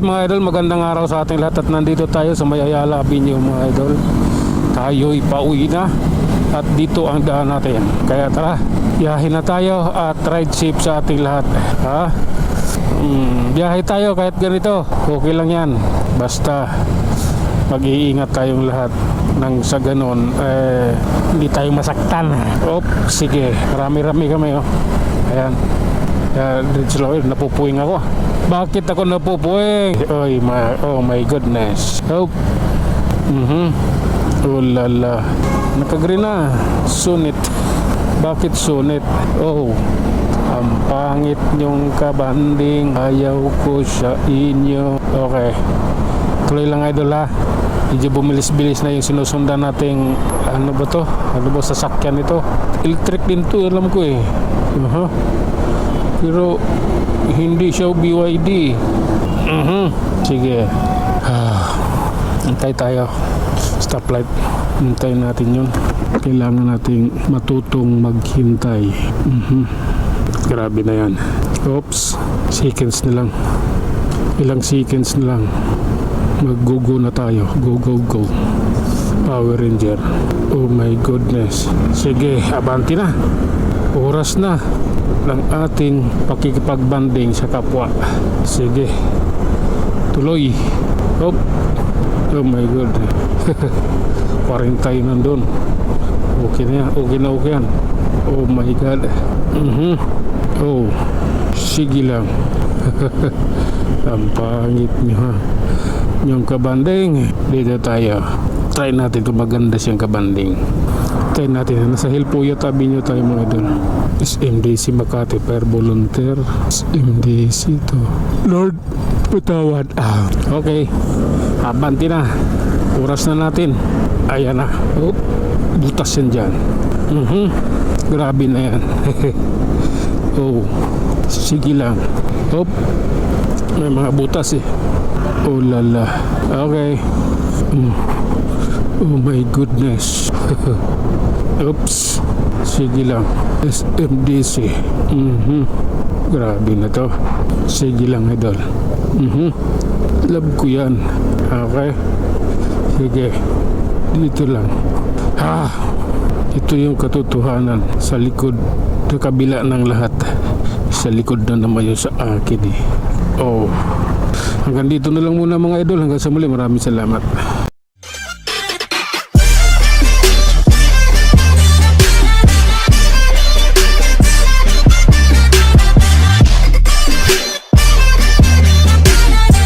Alright mga idol, magandang araw sa ating lahat at nandito tayo sa May Ayala Avenue mga idol. Tayo'y pauwi na at dito ang daan natin. Kaya tara, biyahe na tayo at ride safe sa ating lahat. Ha? Biyahe tayo kahit ganito, okay lang yan. Basta mag-iingat tayong lahat nang sa ganon hindi tayo masaktan. Sige, marami-rami kami Ayan. Napupuwing ako. Bakit ako napupuwing? Oh my goodness. Oh lala. Nakagreen na. Sunit. Bakit sunit? Ang pangit nyong kabanding. Ayaw ko sa inyo. Okay. Tuloy lang idol ha. Medyo bumilis-bilis na yung sinusundan nating ano ba to? Ano ba sasakyan ito? Electric din to, alam ko pero hindi siya BYD. Sige. Antay tayo. Stoplight. Hintayin natin yun. Kailangan nating matutong maghintay. Grabe na yan. Oops. Seconds na lang. Ilang seconds na lang. Mag-go-go na tayo. Go. Power Ranger. Oh my goodness. Sige, abanti na. Oras na ng ating pakikipagbanding sa kapwa. Sige. Tuloy. Oh my god. 40 nandun. Okay na yan. Oh my god. Sige lang. Ang pangit nyo ha. Yung kabanding. Dito tayo. Try natin kung maganda siyang kabanding. Try natin. Nasa Hilpuya tabi nyo tayo mga idol. SMDC Makati Fire Volunteer. SMDC to. Lord, patawad. Okay. Abanti na. Oras na natin. Ayan na. Butas yan dyan. Grabe na yan. Sige lang. May mga butas Oh lala. Okay. Oh my goodness. Oops. Sige lang. SMDC. Grabe na to. Sige lang idol. Love ko yan. Okay. Sige. Dito lang. Ito yung katotohanan sa likod. Sa kabila ng lahat. Sa likod na naman yun sa akin Hanggang dito na lang muna mga idol. Hanggang sa muli. Maraming salamat.